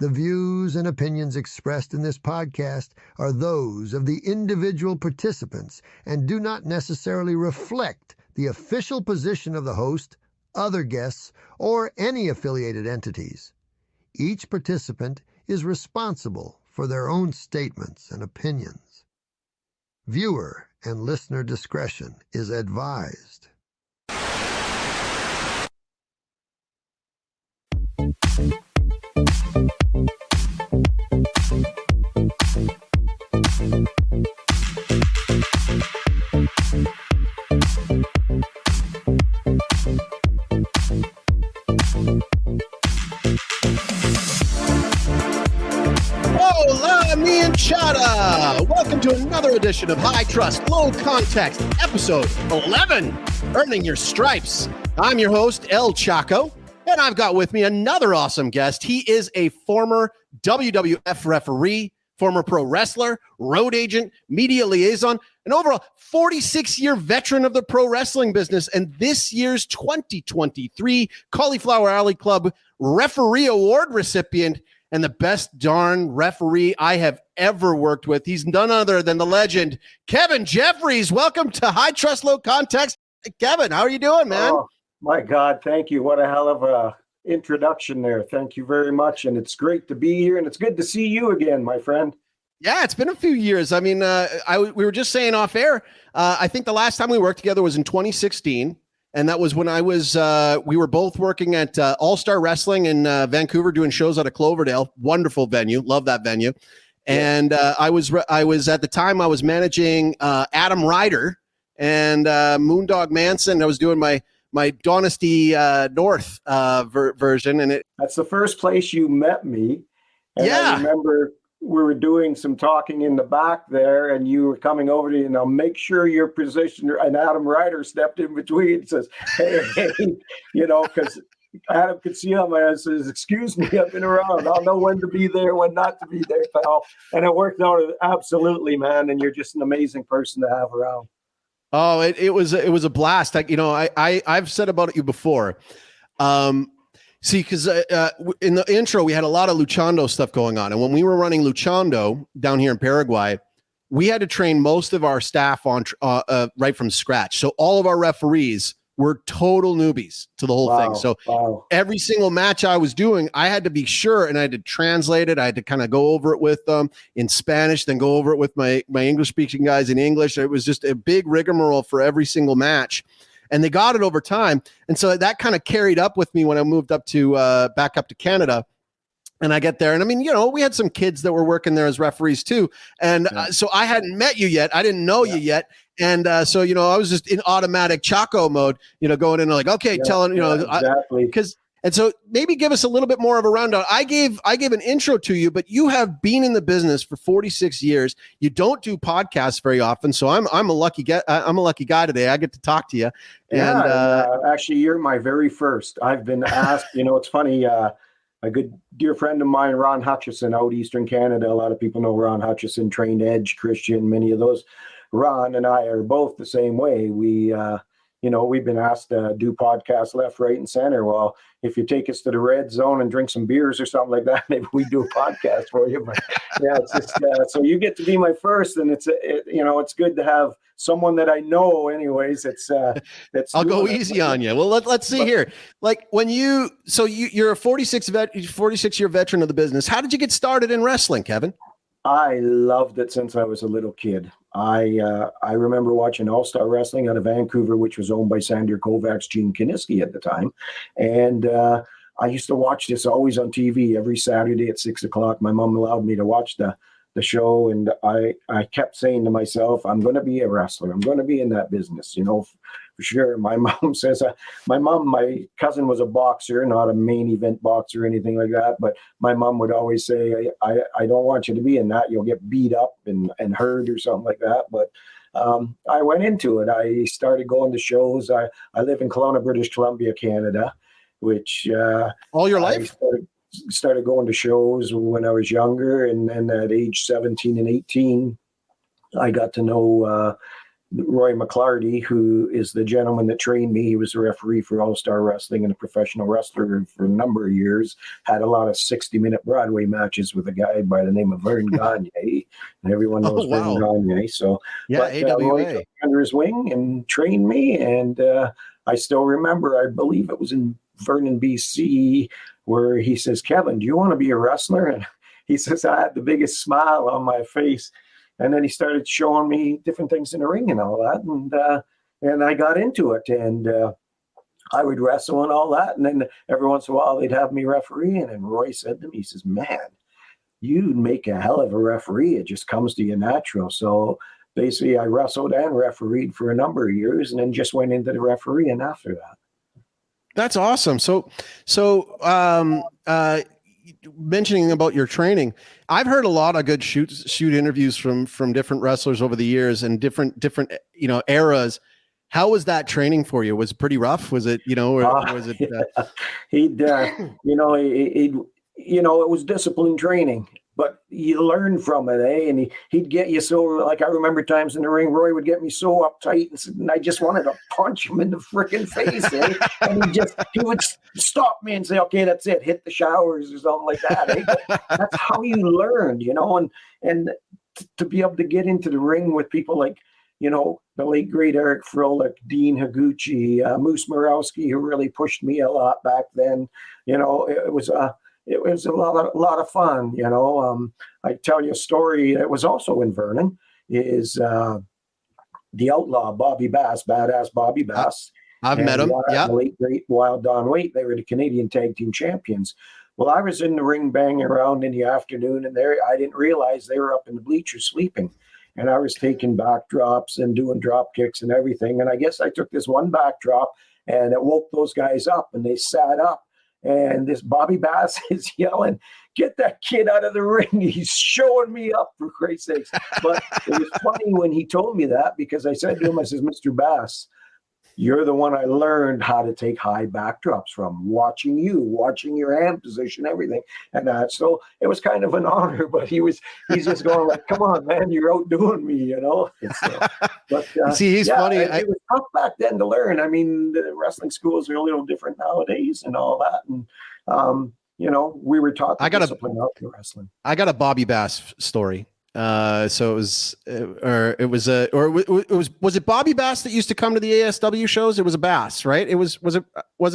The views and opinions expressed in this podcast are those of the individual participants and do not necessarily reflect the official position of the host, other guests, or any affiliated entities. Each participant is responsible for their own statements and opinions. Viewer and listener discretion is advised. Hola, mi enchada! Welcome to another edition of High Trust, Low Context, episode 11, Earning Your Stripes. I'm your host, El Chaco, and I've got with me another awesome guest. He is a former WWF referee, former pro wrestler, road agent, media liaison, an overall 46-year veteran of the pro wrestling business, and this year's 2023 Cauliflower Alley Club Referee Award recipient, and the best darn referee I have ever worked with. He's none other than the legend, Kevin Jefferies. Welcome to High Trust, Low Context. Kevin, how are you doing, man? Oh, my God, thank you. What a hell of a introduction there. Thank you very much, and it's great to be here, and it's good to see you again, my friend. Yeah, it's been a few years. I mean, we were just saying off air, I think the last time we worked together was in 2016. And that was when I was, we were both working at All-Star Wrestling in Vancouver doing shows out of Cloverdale. Wonderful venue. Love that venue. And I was at the time, I was managing Adam Ryder and Moondog Manson. I was doing my Dynasty North version. And that's the first place you met me. And I remember we were doing some talking in the back there, and you were coming over to, make sure your position, and Adam Ryder stepped in between and says, hey, because Adam could see him and says, excuse me, I've been around. I'll know when to be there, when not to be there, pal. And it worked out absolutely, man. And you're just an amazing person to have around. Oh, it was a blast. I've said about you before. See, because in the intro, we had a lot of Luchando stuff going on. And when we were running Luchando down here in Paraguay, we had to train most of our staff on right from scratch. So all of our referees were total newbies to the whole thing. So every single match I was doing, I had to be sure, and I had to translate it. I had to kind of go over it with them in Spanish, then go over it with my English-speaking guys in English. It was just a big rigmarole for every single match. And they got it over time. And so that kind of carried up with me when I moved up to back up to Canada. And I get there. And I mean, we had some kids that were working there as referees too. And so I hadn't met you yet. I didn't know you yet. And so, I was just in automatic Chaco mode, going in like, okay, telling, exactly. And so maybe give us a little bit more of a rundown. I gave an intro to you, but you have been in the business for 46 years. You don't do podcasts very often, so I'm a lucky guy today. I get to talk to you. And actually, you're my very first. I've been asked. It's funny. A good dear friend of mine, Ron Hutchison, out Eastern Canada. A lot of people know Ron Hutchison, trained Edge, Christian, many of those. Ron and I are both the same way. We've been asked to do podcasts left, right, and center. Well, if you take us to the red zone and drink some beers or something like that, maybe we do a podcast for you. But it's just so you get to be my first, and it's good to have someone that I know. Anyways, that's. I'll go easy on you. Well, let's see here. Like when you're a 46-year veteran of the business. How did you get started in wrestling, Kevin? I loved it since I was a little kid. I remember watching All-Star Wrestling out of Vancouver, which was owned by Sandor Kovacs, Gene Kiniski at the time. And I used to watch this always on TV every Saturday at 6 o'clock. My mom allowed me to watch the show. And I kept saying to myself, I'm going to be a wrestler. I'm going to be in that business, for sure. My mom says, my cousin was a boxer, not a main event boxer or anything like that. But my mom would always say, I don't want you to be in that. You'll get beat up and hurt or something like that. But I went into it. I started going to shows. I live in Kelowna, British Columbia, Canada, which all your life? Started going to shows when I was younger. And then at age 17 and 18, I got to know Roy McClarty, who is the gentleman that trained me. He was a referee for All-Star Wrestling and a professional wrestler for a number of years. Had a lot of 60-minute Broadway matches with a guy by the name of Vern Gagne, and everyone knows Vern Gagne. So, yeah, Roy AWA. took me under his wing and trained me, and I still remember. I believe it was in Vernon, BC, where he says, "Kevin, do you want to be a wrestler?" And he says, I had the biggest smile on my face. And then he started showing me different things in the ring and all that. And I got into it, and I would wrestle and all that. And then every once in a while they'd have me refereeing. And Roy said to me, he says, "Man, you'd make a hell of a referee. It just comes to you natural." So basically I wrestled and refereed for a number of years, and then just went into the refereeing after that. That's awesome. So mentioning about your training, I've heard a lot of good shoot interviews from different wrestlers over the years and different eras. How was that training for you? Was it pretty rough? Was it was it? He'd it was disciplined training, but you learn from it, And he'd get you so, like, I remember times in the ring, Roy would get me so uptight, and I just wanted to punch him in the freaking face, And he would stop me and say, "Okay, that's it, hit the showers," or something like that. But that's how you learned, and to be able to get into the ring with people like, the late great Eric Froelich, Dean Higuchi, Moose Morawski, who really pushed me a lot back then. It was a lot of fun, I tell you a story that was also in Vernon, is the outlaw Bobby Bass, badass Bobby Bass. I've met him. The late great Wild Don Waite. They were the Canadian Tag Team Champions. Well, I was in the ring banging around in the afternoon, and I didn't realize they were up in the bleachers sleeping. And I was taking backdrops and doing drop kicks and everything. And I guess I took this one backdrop, and it woke those guys up, and they sat up. And this Bobby Bass is yelling, "Get that kid out of the ring. He's showing me up, for Christ's sakes." But it was funny when he told me that, because I said to him, I says, "Mr. Bass, you're the one I learned how to take high backdrops from, watching your hand position, everything." And so it was kind of an honor, but he's just going like, "Come on, man, you're outdoing me," See, he's funny. It was tough back then to learn. I mean, the wrestling schools are a little different nowadays and all that. And, we were taught discipline out in wrestling. I got a Bobby Bass story. So was it Bobby Bass that used to come to the ASW shows? It was a Bass, right? Was it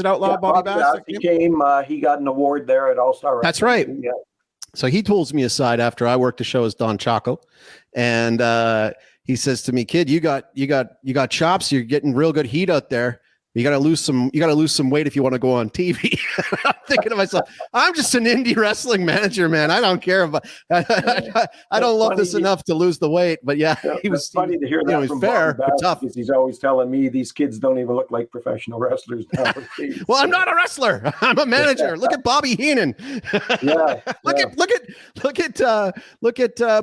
Outlaw Bobby Bass? He came, he got an award there at All-Star Wrestling. That's right. Yeah. So he pulls me aside after I worked the show as Don Chaco, and he says to me, "Kid, you got chops. You're getting real good heat out there. You got to lose some weight if you want to go on TV." I'm thinking to myself, I'm just an indie wrestling manager, man. I don't care about. I don't love this enough to lose the weight. But yeah, he was funny to hear that. He's fair, but tough. Because he's always telling me these kids don't even look like professional wrestlers nowadays. Well, I'm not a wrestler. I'm a manager. Look at Bobby Heenan. Look at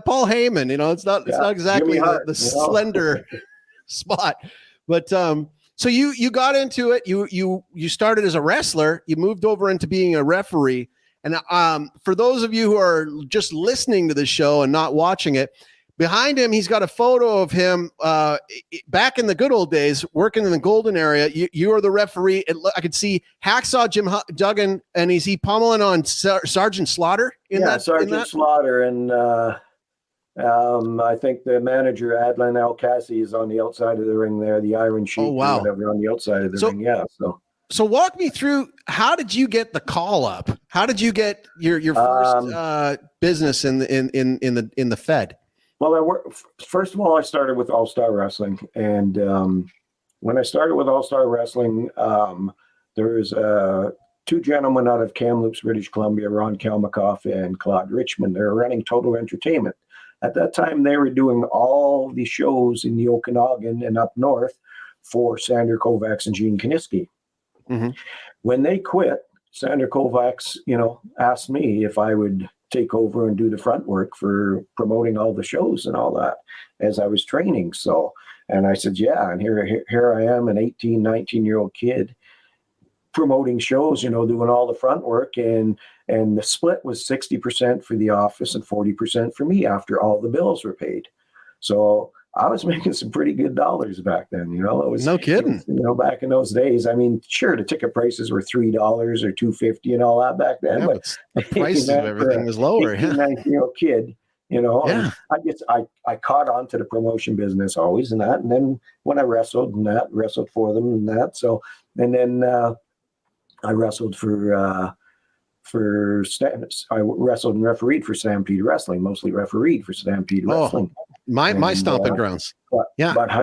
Paul Heyman. It's not exactly the slender spot, but So you got into it. You started as a wrestler. You moved over into being a referee. And for those of you who are just listening to the show and not watching it, behind him, he's got a photo of him back in the good old days, working in the Golden area. You are the referee. I could see Hacksaw Jim Duggan, and is he pummeling on Sergeant Slaughter? Sergeant Slaughter, and I think the manager Adlan Al Cassi is on the outside of the ring there, the Iron Sheik, or whatever, on the outside of the ring. Yeah. So walk me through, how did you get the call up? How did you get your first business in the Fed? Well, first of all, I started with All-Star Wrestling, and when I started with All-Star Wrestling, there's two gentlemen out of Kamloops, British Columbia, Ron Kalmakoff and Claude Richmond. They were running Total Entertainment. At that time, they were doing all the shows in the Okanagan and up north for Sandor Kovacs and Gene Kiniski. Mm-hmm. When they quit, Sandor Kovacs, asked me if I would take over and do the front work for promoting all the shows and all that as I was training. And I said, yeah. And here I am, an 18, 19-year-old kid promoting shows, doing all the front work. And the split was 60% for the office and 40% for me after all the bills were paid. So I was making some pretty good dollars back then. It was No kidding. back in those days. I mean, sure, the ticket prices were $3 or $2.50 and all that back then, but the price of everything was lower. 18, 19-year-old kid, Yeah. and I caught on to the promotion business always and that. And then when I wrestled for them and that. So, and then I wrestled I wrestled and refereed for Stampede Wrestling, mostly refereed for Stampede Wrestling. My stomping grounds. But how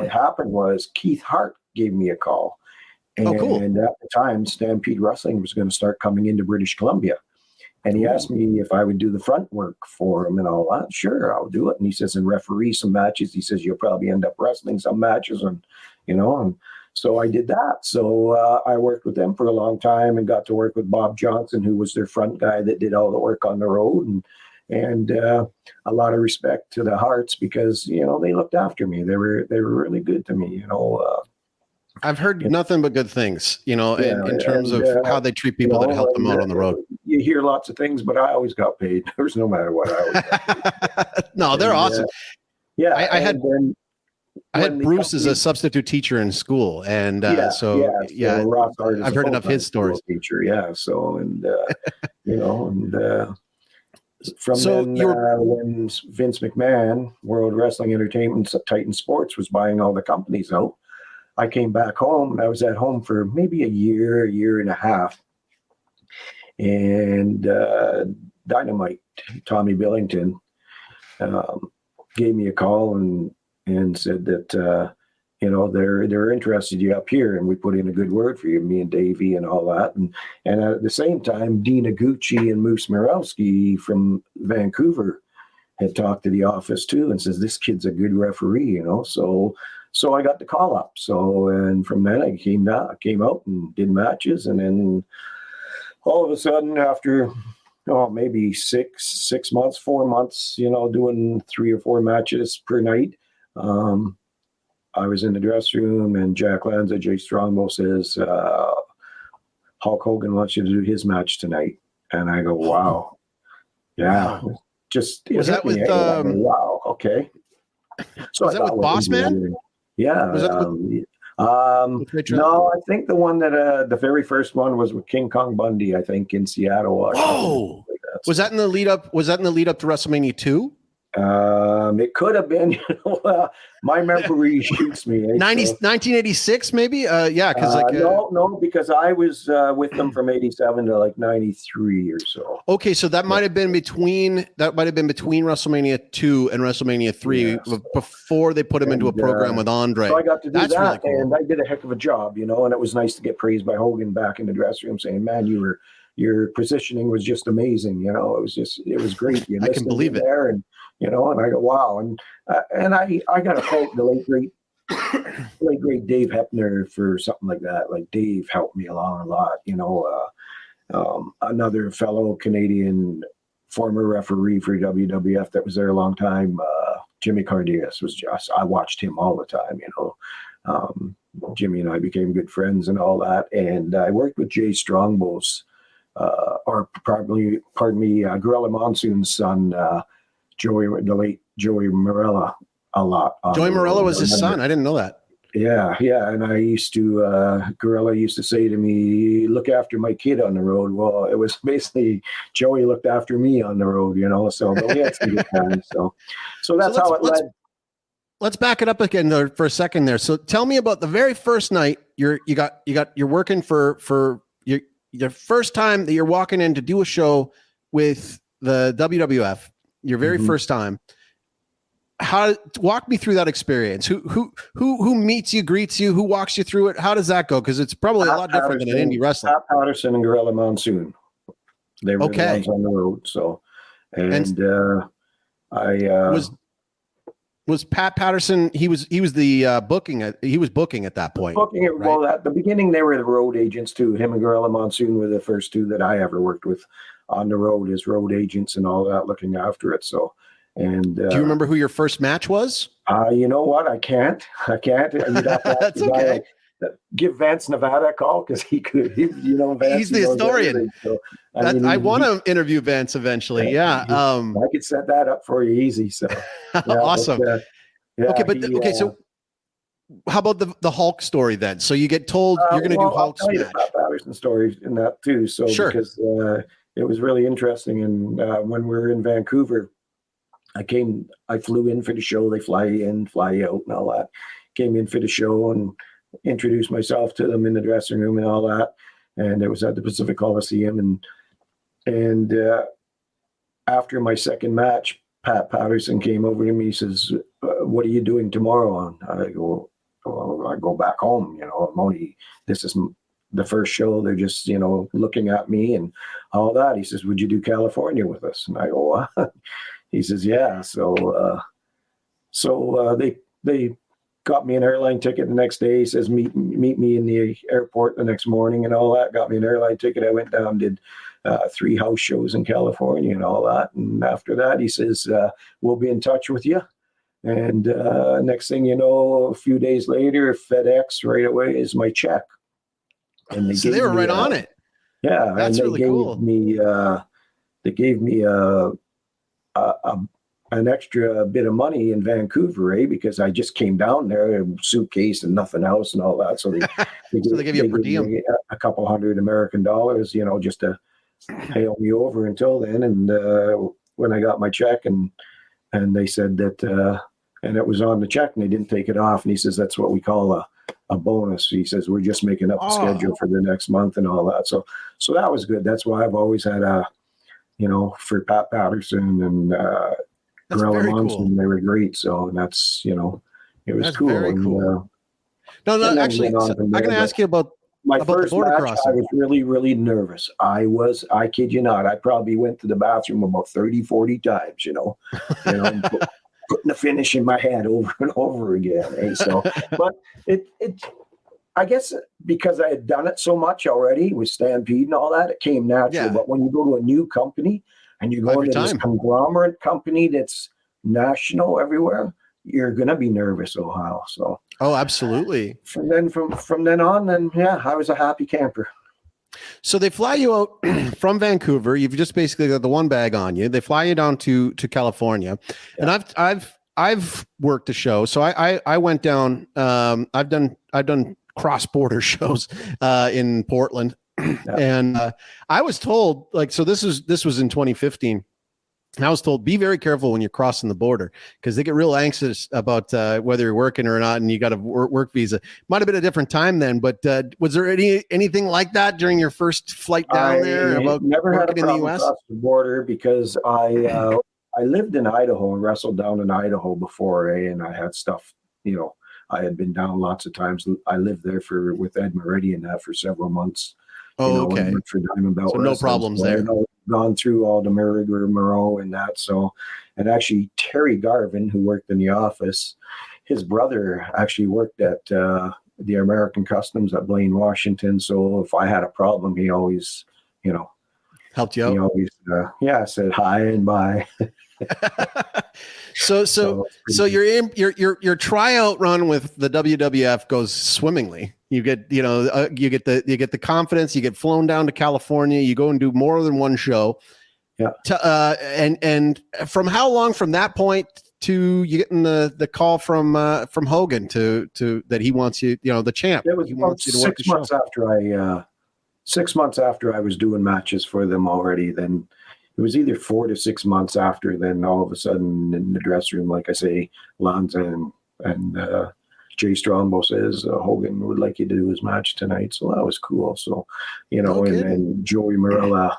it happened was Keith Hart gave me a call. And cool. at the time, Stampede Wrestling was going to start coming into British Columbia. And he asked me if I would do the front work for him and all that. Sure, I'll do it. And he says, and referee some matches. He says, you'll probably end up wrestling some matches. And, and so I did that. So I worked with them for a long time and got to work with Bob Johnson, who was their front guy that did all the work on the road. And a lot of respect to the Hearts because, they looked after me. They were really good to me, I've heard nothing but good things, in terms of how they treat people that help them out on the road. You hear lots of things, but I always got paid. There's no matter what. I always got paid. No, they're awesome. I had Bruce as a substitute teacher in school, and so I've heard enough his stories. Teacher, so from when Vince McMahon, World Wrestling Entertainment, Titan Sports was buying all the companies out, I came back home and I was at home for maybe a year and a half. And Dynamite, Tommy Billington, gave me a call and said that, they're interested in you up here and we put in a good word for you, me and Davey and all that. And at the same time, Dean Iguchi and Moose Mirowski from Vancouver had talked to the office too and says, this kid's a good referee, So I got the call up. So, and from then I came out and did matches. And then all of a sudden after, maybe 6 months, 4 months, doing 3 or 4 matches per night, I was in the dressing room and Jack Lanza, Jay Strongbow says, Hulk Hogan wants you to do his match tonight. And I go, wow. Yeah. Just was that with wow, okay. So was that with Bossman? Yeah. Was that no, I think the one that the very first one was with King Kong Bundy, I think, in Seattle, Washington. Oh, was that in the lead up? Was that in the lead up to WrestleMania 2? It could have been. My memory shoots me. 1986, maybe. Because no, because I was with them from '87 to like '93 or so. Okay, so that might have been between WrestleMania 2 and WrestleMania 3 before they put him into a program with Andre. So I got to do that, really cool. and I did a heck of a job, and it was nice to get praised by Hogan back in the dressing room, saying, "Man, your positioning was just amazing." It was great. I can believe it. There, and and I go, wow, and I got to thank the late great Dave Hepner for something like that. Like Dave helped me along a lot. Another fellow Canadian former referee for WWF that was there a long time, Jimmy Cardenas I watched him all the time. Jimmy and I became good friends and all that, and I worked with Jay Strongbow's, Gorilla Monsoon's son. The late Joey Morella a lot. Joey Morella was his son. I didn't know that. Yeah. And I used to, Gorilla used to say to me, look after my kid on the road. Well, it was basically Joey looked after me on the road, so but we had some good times. So that's how it led. Let's back it up again there for a second there. So tell me about the very first night you're working for your first time that you're walking in to do a show with the WWF. Your very first time. Walk me through that experience. Who meets you, greets you, who walks you through it? How does that go? Because it's probably a lot different than an indie wrestler. Pat Patterson and Gorilla Monsoon. They were the ones on the road. So, was Pat Patterson? He was the booking. He was booking at that point. Booking it. Right? Well, at the beginning they were the road agents too. Him and Gorilla Monsoon were the first two that I ever worked with on the road as road agents and all that, looking after it. So, and do you remember who your first match was? You know what? I can't. You'd have to That's okay. Give Vance Nevada a call because he could. Vance, he's the historian. So, I want to interview Vance eventually. Yeah, I could set that up for you easy. So awesome. Yeah, Okay, but okay, so how about the Hulk story then? So you get told you're going to do Hulk's I'll tell you match. the Pat Patterson story in that too. So Sure. because it was really interesting, and when we were in Vancouver, I flew in for the show. They fly in, fly out, and all that. Came in for the show and introduced myself to them in the dressing room and all that. And it was at the Pacific Coliseum, and after my second match, Pat Patterson came over to me. He says, "What are you doing tomorrow?" And I go, "Well, I go back home. This is the first show. They're just, looking at me and all that." He says, "Would you do California with us?" And I go, "What?" He says, "Yeah." So they got me an airline ticket the next day. He says, meet me in the airport the next morning and all that. Got me an airline ticket. I went down, did 3 house shows in California and all that. And after that, he says, "We'll be in touch with you." And next thing you know, a few days later, FedEx right away is my check. And they were right on it. Yeah, that's and really cool. They gave me an extra bit of money in Vancouver, because I just came down there, a suitcase and nothing else and all that. So they give you a per diem, a couple $100 American, just to hail me over until then. And when I got my check, and they said that, and it was on the check, and they didn't take it off. And he says, "That's what we call a bonus." He says, "We're just making up the schedule for the next month and all that." So that was good. That's why I've always had for Pat Patterson and Gorilla Monsoon, cool. They were great. So that's, it was that's cool. Very cool. No, actually, I'm going to ask you about my first match. Crossing. I was really, really nervous. I kid you not, I probably went to the bathroom about 30, 40 times, putting the finish in my head over and over again. So, but it I guess because I had done it so much already with Stampede and all that, it came natural. Yeah. But when you go to a new company and you go into this conglomerate company that's national everywhere, you're going to be nervous, Ohio. So, absolutely. From then on, I was a happy camper. So they fly you out from Vancouver. You've just basically got the one bag on you. They fly you down to California, and I've worked a show. So I went down. I've done cross-border shows in Portland, and I was told, so this was in 2015. And I was told, be very careful when you're crossing the border, because they get real anxious about whether you're working or not, and you got a work visa. Might have been a different time then, but was there anything like that during your first flight down there about never had a working in the U.S.? Across the border, because I lived in Idaho and wrestled down in Idaho before, and I had stuff, I had been down lots of times. I lived there with Ed Moretti and that for several months. Okay. For Diamond Belt so no problems there. Gone through all the rigmarole and that. So, and actually Terry Garvin, who worked in the office, his brother actually worked at the American Customs at Blaine, Washington. So if I had a problem, he always, helped you out. He always, said hi and bye. So your tryout run with the WWF goes swimmingly. You get the confidence. You get flown down to California. You go and do more than one show. Yeah. And from how long from that point to you getting the call from Hogan to that he wants you, the champ. It was he wants you to work the 6 months after I was doing matches for them already. Then it was either 4 to 6 months after. Then all of a sudden in the dressing room, like I say, Lanza and Jay Strongbow says Hogan would like you to do his match tonight. So that was cool. So, and then Joey Marella,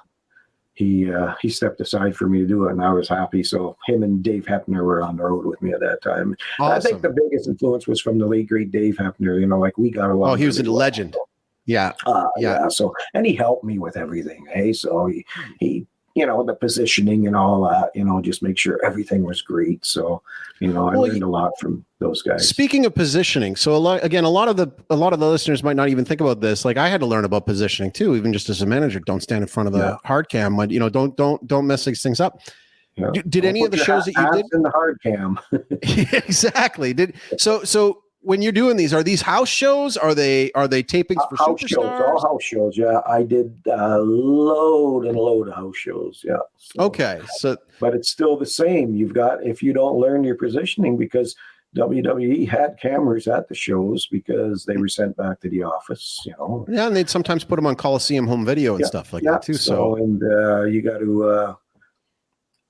he stepped aside for me to do it, and I was happy. So him and Dave Hepner were on the road with me at that time. Awesome. I think the biggest influence was from the late great Dave Hepner. We got along. Oh, he was a legend. Yeah. Yeah. So, and he helped me with everything. Hey, so he the positioning and all that, just make sure everything was great. So, I learned a lot from those guys. Speaking of positioning, so a lot of the listeners might not even think about this. Like I had to learn about positioning too, even just as a manager. Don't stand in front of the hard cam. Don't mess these things up. Yeah. Did any of the shows that you did in the hard cam? Exactly. So when you're doing these, are these house shows? Are they tapings for house superstars? Shows, all house shows. Yeah, I did a load of house shows. Yeah. So, okay. So, but it's still the same. If you don't learn your positioning, because WWE had cameras at the shows because they were sent back to the office, Yeah, and they'd sometimes put them on Coliseum home video and stuff like that too. So and you got to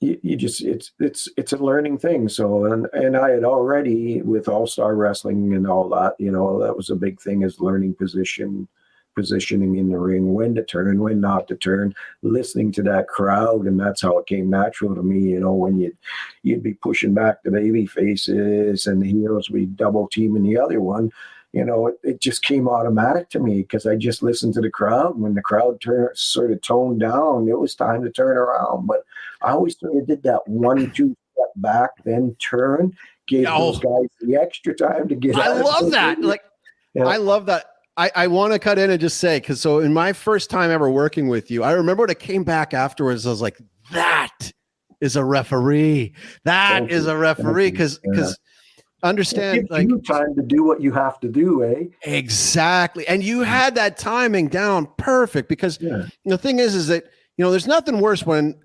you just it's a learning thing. So and I had already, with All Star Wrestling and all that, that was a big thing, is learning positioning in the ring, when to turn, when not to turn, listening to that crowd. And that's how it came natural to me, when you'd be pushing back the baby faces and the heroes would be double teaming the other one. It just came automatic to me because I just listened to the crowd. When the crowd sort of toned down, it was time to turn around. But I always sort of did that 1-2 step back, then turn, gave those guys the extra time to get out. I love that. I love that. I want to cut in and just say, because so in my first time ever working with you, I remember when I came back afterwards, I was like, that is a referee. That is a referee. Because understand, like, you time to do what you have to do, eh? Exactly. And you had that timing down perfect, because the thing is that, there's nothing worse when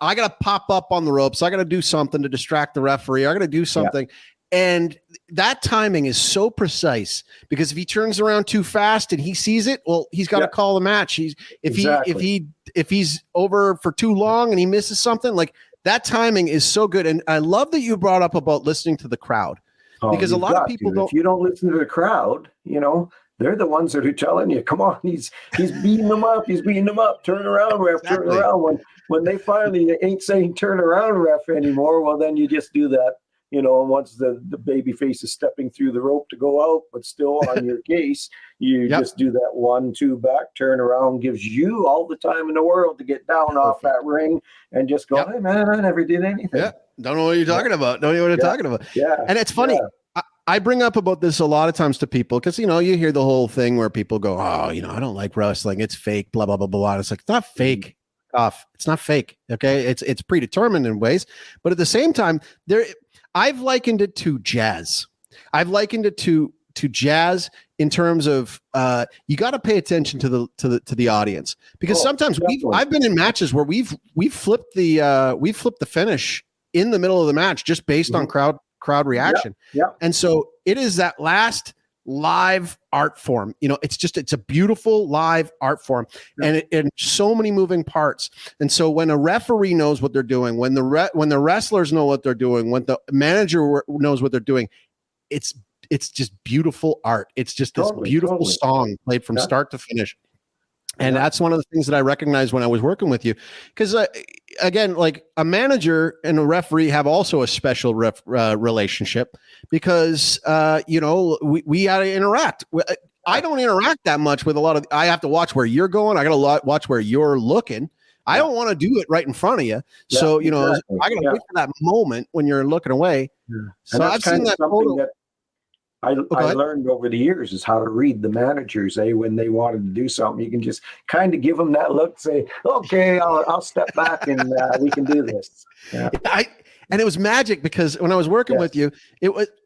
I got to pop up on the ropes. I got to do something to distract the referee. I got to do something. And that timing is so precise, because if he turns around too fast and he sees it, well, he's got to call the match. If he's over for too long and he misses something, like, that timing is so good. And I love that you brought up about listening to the crowd, because a lot of people don't. If you don't listen to the crowd, they're the ones that are telling you, come on, he's beating them up. He's beating them up. Turn around, ref. Turn around. When they finally ain't saying turn around, ref, anymore, well, then you just do that. Once the baby face is stepping through the rope to go out, but still on your case, you just do that 1-2 back, turn around, gives you all the time in the world to get down off that ring and just go, hey, man, I never did anything. Yeah. Don't know what you're talking about. Don't know what you're talking about. Yeah. And it's funny. I bring up about this a lot of times to people, because, you hear the whole thing where people go, oh, I don't like wrestling. It's fake, blah, blah, blah, blah. And it's like, it's not fake. It's not fake. Okay. It's predetermined in ways, but at the same time, I've likened it to jazz. I've likened it to jazz in terms of you got to pay attention to the audience, because sometimes I've been in matches where we've flipped the finish in the middle of the match just based on crowd reaction. And so it is that last live art form. It's a beautiful live art form, and so many moving parts. And so when a referee knows what they're doing, when the wrestlers know what they're doing, when the manager knows what they're doing, it's just beautiful art. It's just this beautiful song played from start to finish. And that's one of the things that I recognized when I was working with you, because again, like, a manager and a referee have also a special relationship, because we got to interact. I don't interact that much with a lot of. I have to watch where you're going. I got to watch where you're looking. I don't want to do it right in front of you. So I got to wait for that moment when you're looking away. So I've seen that photo. That I learned over the years is how to read the managers. When they wanted to do something, you can just kind of give them that look, say, okay, I'll step back and we can do this. Yeah. And it was magic, because when I was working with you,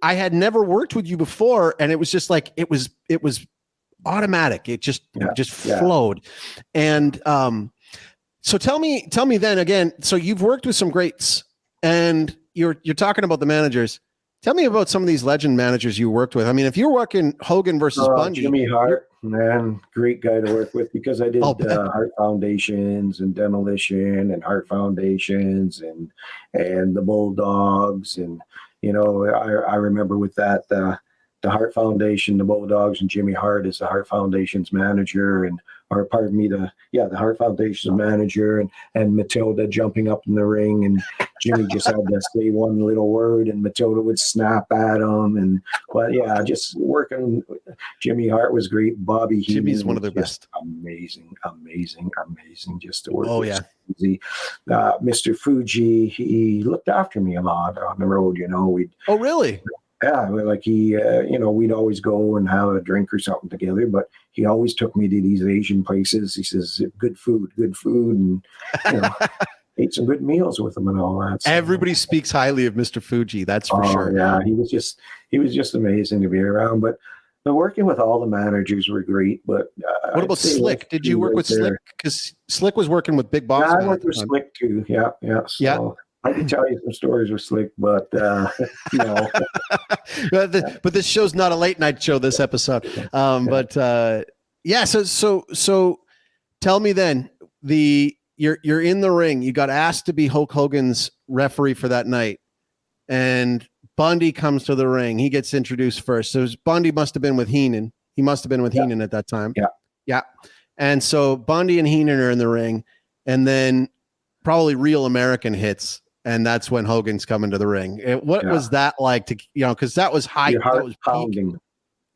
I had never worked with you before, and it was just like it was automatic. It just flowed. And so tell me then again. So you've worked with some greats, and you're talking about the managers. Tell me about some of these legend managers you worked with. I mean, if you're working Hogan versus Bundy. Jimmy Hart, man, great guy to work with, because I did Heart Foundations and Demolition and Heart Foundations and the Bulldogs. And, I remember with that, the Heart Foundation, the Bulldogs, and Jimmy Hart is the Heart Foundation's manager, the Heart Foundation's manager, and Matilda jumping up in the ring, and Jimmy just had to say one little word and Matilda would snap at him. Just working. Jimmy Hart was great. Bobby Heenan, Jimmy's one of their best. Amazing just to work with. Mr. Fuji, he looked after me a lot on the road, Oh, really? Yeah, like he, we'd always go and have a drink or something together, but he always took me to these Asian places. He says, good food, and, ate some good meals with him and all that. So, everybody speaks highly of Mr. Fuji. That's for sure. Yeah, he was just amazing to be around. But working with all the managers were great. But what about Slick? Did you work with Slick? Because Slick was working with Big Bossman. Yeah, I worked with Slick too. Yeah. So, I can tell you some stories with Slick, but no. But this show's not a late night show. This episode, yeah. So tell me then, you're in the ring. You got asked to be Hulk Hogan's referee for that night, and Bundy comes to the ring. He gets introduced first. So Bundy must have been with Heenan. He must have been with Heenan at that time. Yeah. And so Bundy and Heenan are in the ring, and then probably Real American hits, and that's when Hogan's coming to the ring. What was that like to, because that was high. Your heart that was pounding.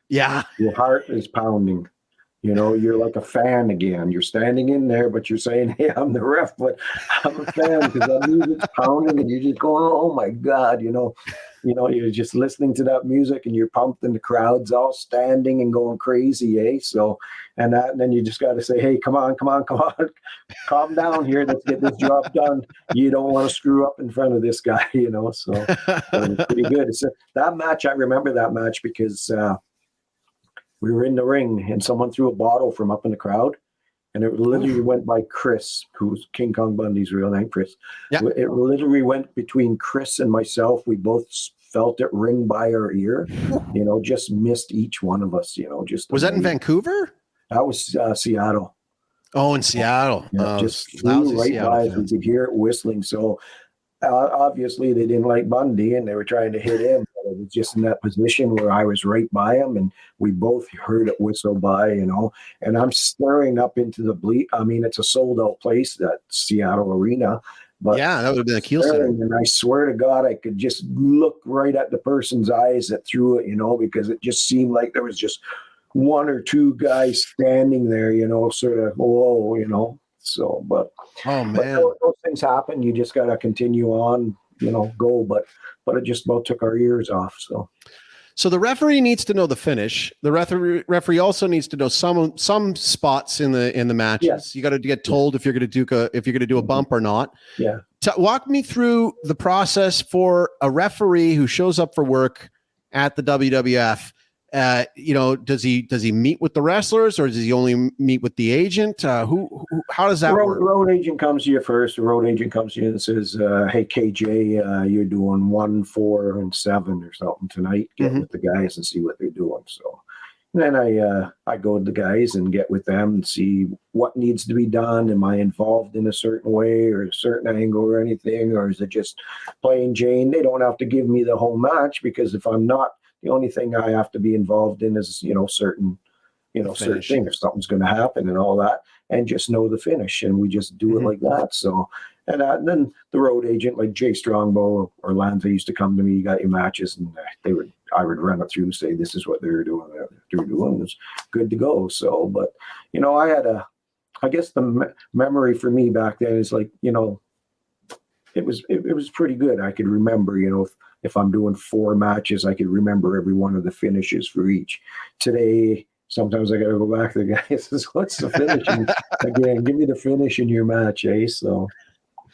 Yeah. Your heart is pounding. You're like a fan again. You're standing in there, but you're saying, hey, I'm the ref, but I'm a fan because that music's pounding and you're just going, oh my God, you're just listening to that music and you're pumped and the crowd's all standing and going crazy, eh? So, and then you just got to say, hey, come on, calm down here. Let's get this job done. You don't want to screw up in front of this guy, so it was pretty good. So that match, I remember that match because, we were in the ring and someone threw a bottle from up in the crowd and it literally went by Chris, who's King Kong Bundy's real name, Chris. Yeah. It literally went between Chris and myself. We both felt it ring by our ear, just missed each one of us, just. Was that in Vancouver? That was Seattle. Oh, in Seattle. Yeah, just flew right by us. We could hear it whistling. So obviously they didn't like Bundy and they were trying to hit him. But it was just in that position where I was right by him and we both heard it whistle by, and I'm staring up into the bleak. I mean, it's a sold out place, that Seattle arena. But yeah, that would have been a Keel Center. And I swear to God, I could just look right at the person's eyes that threw it, because it just seemed like there was just one or two guys standing there, sort of, whoa, So, but oh man, but those things happen. You just got to continue on, go. But it just about took our ears off. So the referee needs to know the finish. The referee also needs to know some spots in the matches. Yes. You got to get told if you're going to do a bump or not. Yeah. Walk me through the process for a referee who shows up for work at the WWF. Does he meet with the wrestlers or does he only meet with the agent? How does that work? Road agent comes to you first. The road agent comes to you and says, hey, KJ, you're doing 1, 4, and 7 or something tonight. Get with the guys and see what they're doing. So then I go to the guys and get with them and see what needs to be done. Am I involved in a certain way or a certain angle or anything? Or is it just plain Jane? They don't have to give me the whole match because if I'm not, the only thing I have to be involved in is, certain things. If something's going to happen and all that, and just know the finish. And we just do it like that. So, and then the road agent, like Jay Strongbow or Lanza used to come to me, you got your matches, and I would run it through, say, this is what they're doing. It's good to go. So, but, I guess the memory for me back then is like, it was pretty good. I could remember, if I'm doing 4 matches, I could remember every one of the finishes for each. Today, sometimes I got to go back to the guy and says, what's the finish? Again, give me the finish in your match, eh? So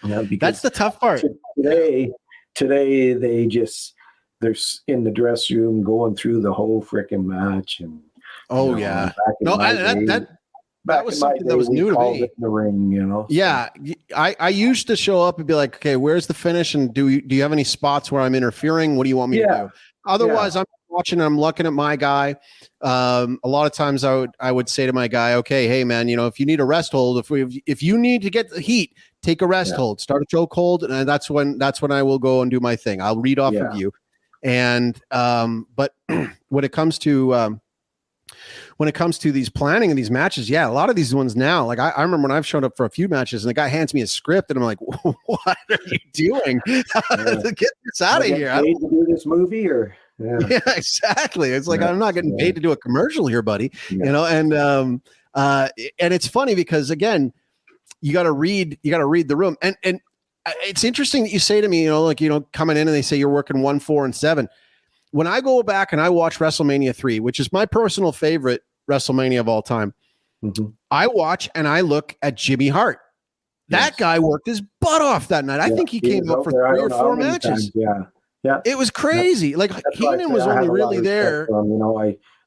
that's the tough part. Today they're in the dress room going through the whole freaking match. And that was something that was new to me. In the ring, Yeah, I used to show up and be like, okay, where's the finish? And do you have any spots where I'm interfering? What do you want me to do? Otherwise, I'm watching and I'm looking at my guy. A lot of times I would say to my guy, okay, hey man, if you need a rest hold, if you need to get the heat, take a rest hold, start a choke hold, and that's when I will go and do my thing. I'll read off of you. And but when it comes to these planning and these matches, a lot of these ones now, like I remember when I've shown up for a few matches and the guy hands me a script and I'm like, what are you doing? Get this out of here. Paid to do this movie or yeah, exactly. It's like, I'm not getting paid to do a commercial here, buddy. And it's funny because again, you got to read the room. And it's interesting that you say to me, coming in and they say you're working 1, 4, and 7. When I go back and I watch WrestleMania 3, which is my personal favorite WrestleMania of all time, I watch and I look at Jimmy Hart. That guy worked his butt off that night. I think he came up for 3 or 4 matches. Yeah. It was crazy. Like Heenan was only really there.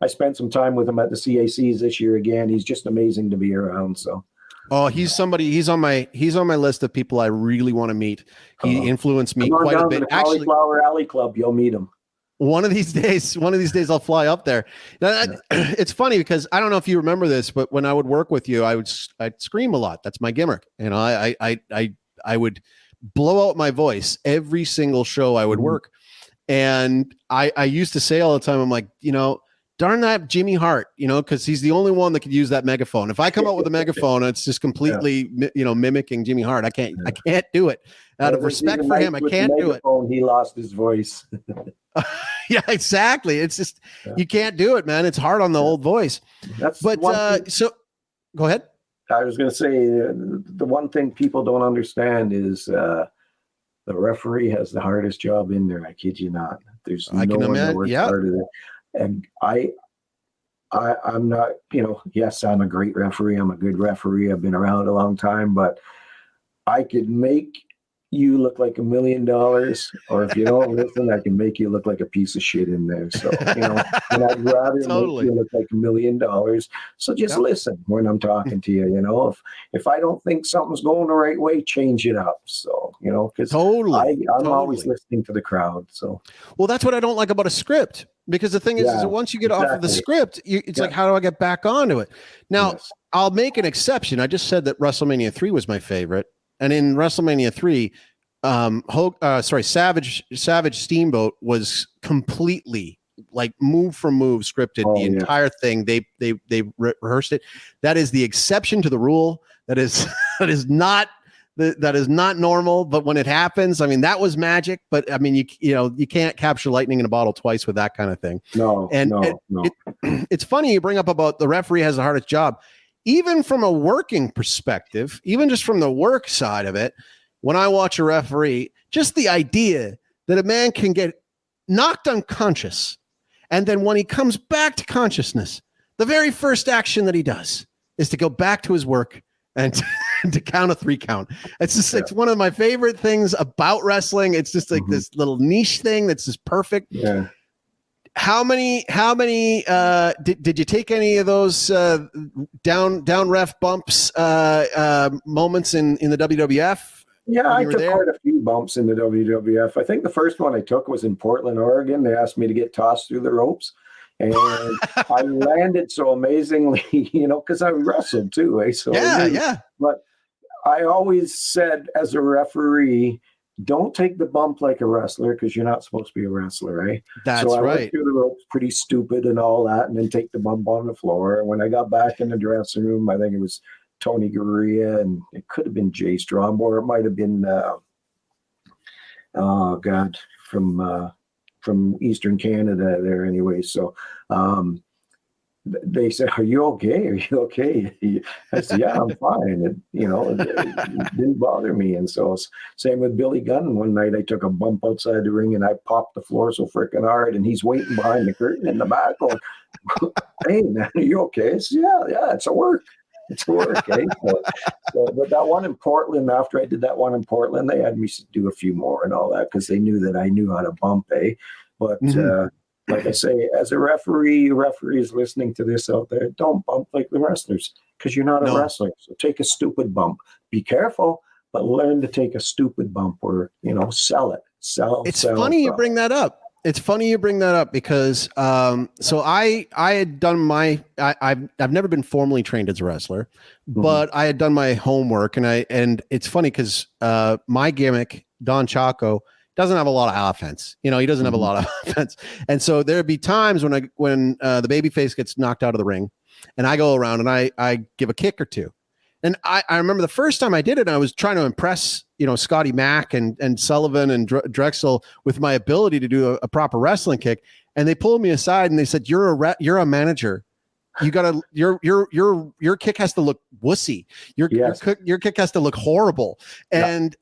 I spent some time with him at the CACs this year again. He's just amazing to be around. So Oh, he's somebody. He's on my list of people I really want to meet. He influenced me quite a bit. To the Cauliflower Alley Club, you'll meet him. One of these days, I'll fly up there. Now, it's funny because I don't know if you remember this, but when I would work with you, I'd scream a lot. That's my gimmick. You know, I would blow out my voice every single show I would work. And I used to say all the time, I'm like, you know, darn that Jimmy Hart, you know, because he's the only one that could use that megaphone. If I come out with a megaphone, it's just completely, you know, mimicking Jimmy Hart. I can't do it. Out of respect for him, I can't do it. He lost his voice. Yeah, exactly. It's just you can't do it, man. It's hard on the old voice. So go ahead. I was going to say the one thing people don't understand is the referee has the hardest job in there. I kid you not. There's no one that works harder than. And I'm not, you know, yes, I'm a great referee. I'm a good referee. I've been around a long time, but I could make you look like $1 million, or if you don't listen, I can make you look like a piece of shit in there. So, you know, and I'd rather make you look like $1 million. So just listen when I'm talking to you, you know, if I don't think something's going the right way, change it up. So, you know, because I'm always listening to the crowd. So, well, that's what I don't like about a script, because the thing is that once you get off of the script, it's like, how do I get back onto it? Now, I'll make an exception. I just said that WrestleMania 3 was my favorite. And in WrestleMania 3, Savage Steamboat was completely like move for move scripted. The entire thing. They rehearsed it. That is the exception to the rule. That is not normal. But when it happens, I mean, that was magic. But I mean, you can't capture lightning in a bottle twice with that kind of thing. No. It's funny you bring up about the referee has the hardest job. Even from a working perspective, even just from the work side of it, when I watch a referee, just the idea that a man can get knocked unconscious, and then when he comes back to consciousness, the very first action that he does is to go back to his work and to count a 3 count. It's just it's one of my favorite things about wrestling. It's just like this little niche thing that's just perfect. Yeah. How many did you take any of those down ref bumps moments in the WWF? Yeah, I took quite a few bumps in the WWF. I think the first one I took was in Portland, Oregon. They asked me to get tossed through the ropes, and I landed so amazingly, you know, because I wrestled too. So yeah. But I always said, as a referee, don't take the bump like a wrestler, because you're not supposed to be a wrestler, right? That's so I right. went through the ropes pretty stupid and all that, and then take the bump on the floor. And when I got back in the dressing room, I think it was Tony Gurria, and it could have been Jay Strom, or it might have been from Eastern Canada there anyway. So they said, "Are you okay? Are you okay?" I said, "Yeah, I'm fine." It didn't bother me. And so same with Billy Gunn. One night I took a bump outside the ring and I popped the floor so freaking hard, and he's waiting behind the curtain in the back going, "Hey man, are you okay?" I said, yeah, it's a work. It's a work, eh? But that one in Portland, after I did that one in Portland, they had me do a few more and all that, because they knew that I knew how to bump, eh? But like I say, as a referees listening to this out there, don't bump like the wrestlers, because you're not a wrestler. So take a stupid bump. Be careful, but learn to take a stupid bump, or, you know, sell it. It's funny you bring that up. It's funny you bring that up, because so I had done I've never been formally trained as a wrestler, but I had done my homework, and it's funny because my gimmick, Don Chaco, doesn't have a lot of offense. You know, he doesn't have a lot of offense. And so there'd be times when the babyface gets knocked out of the ring, and I go around and I give a kick or two. And I remember the first time I did it, I was trying to impress, you know, Scotty Mack and Sullivan and Drexel with my ability to do a proper wrestling kick. And they pulled me aside and they said, you're a manager. You gotta, your kick has to look wussy. Your kick has to look horrible. And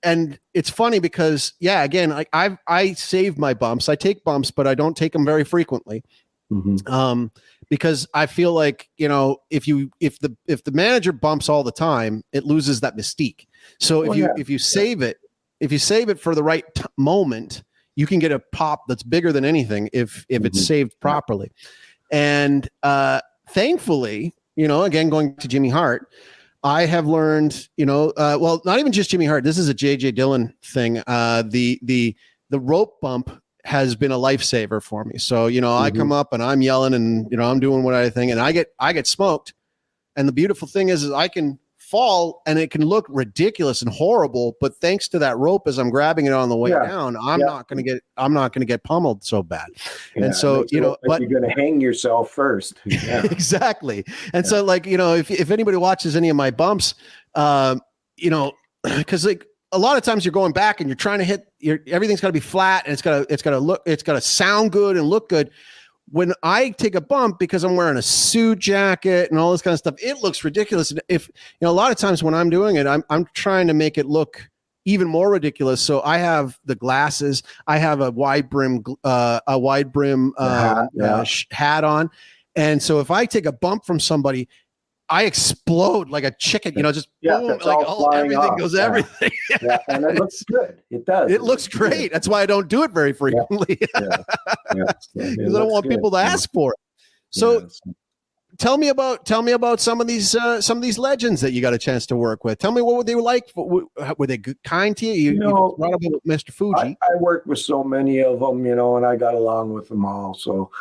and it's funny because, again, like I save my bumps. I take bumps, but I don't take them very frequently. Because I feel like, you know, if the manager bumps all the time, it loses that mystique. So if you save it for the right moment, you can get a pop that's bigger than anything if it's saved properly. And thankfully, you know, again, going to Jimmy Hart, I have learned, well, not even just Jimmy Hart. This is a JJ Dillon thing. The rope bump has been a lifesaver for me. So, I come up and I'm yelling and, I'm doing what I think, and I get smoked. And the beautiful thing is I can fall and it can look ridiculous and horrible, but thanks to that rope, as I'm grabbing it on the way down, I'm not going to get pummeled so bad. And so, but you're going to hang yourself first. Yeah. Exactly. And so if anybody watches any of my bumps, cause like a lot of times you're going back and you're trying to hit everything's got to be flat and it's got to sound good and look good. When I take a bump because I'm wearing a suit jacket and all this kind of stuff, it looks ridiculous. If a lot of times when I'm doing it, I'm trying to make it look even more ridiculous. So I have the glasses, I have a wide brim hat on, and so if I take a bump from somebody, I explode like a chicken, boom, like everything goes everything. Yeah, and it looks good. It does. It looks great. Good. That's why I don't do it very frequently. Because I don't want people to ask for it. So tell me about some of these legends that you got a chance to work with. Tell me what they were like. Were they kind to you? You brought up Mr. Fuji. I worked with so many of them, and I got along with them all. So,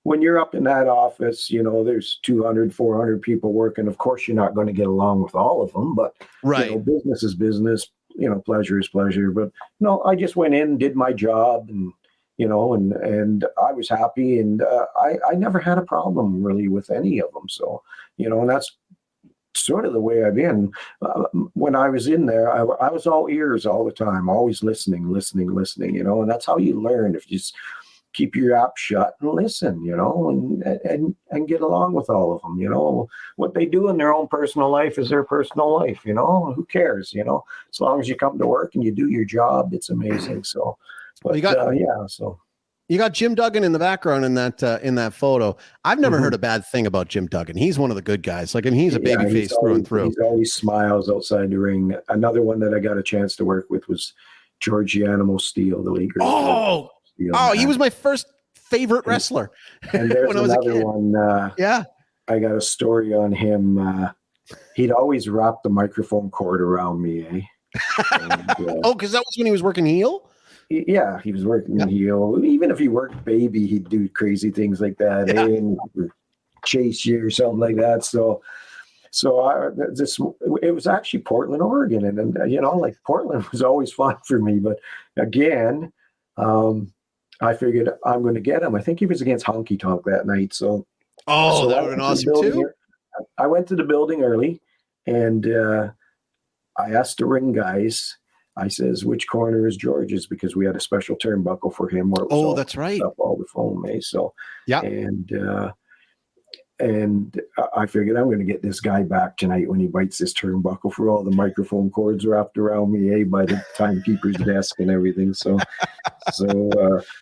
when you're up in that office, there's 200, 400 people working. Of course, you're not going to get along with all of them, but business is business, pleasure is pleasure. But I just went in, did my job, and and I was happy, and I never had a problem really with any of them. So, and that's sort of the way I've been. When I was in there, I was all ears all the time, always listening, and that's how you learn. If you just keep your app shut and listen, and get along with all of them. What they do in their own personal life is their personal life. Who cares? As long as you come to work and you do your job, it's amazing. So, but you got Jim Duggan in the background in that photo. I've never heard a bad thing about Jim Duggan. He's one of the good guys. He's a baby face through and through. He always smiles outside the ring. Another one that I got a chance to work with was George the Animal Steele, the leaguer. He was my first favorite wrestler. And there's another one. I got a story on him. He'd always wrap the microphone cord around me, eh? And, because that was when he was working heel? Yeah, he was working heel. Even if he worked baby, he'd do crazy things like that, and chase you or something like that. So it was actually Portland, Oregon, and Portland was always fun for me. But again, I figured I'm going to get him. I think he was against Honky Tonk that night. So that would have been awesome too. I went to the building early, and I asked the ring guys. I says, which corner is George's? Because we had a special turnbuckle for him. Where it was that's right. Up all the foam, eh? So yeah, and I figured I'm going to get this guy back tonight when he bites this turnbuckle for all the microphone cords wrapped around me, by the timekeeper's desk and everything.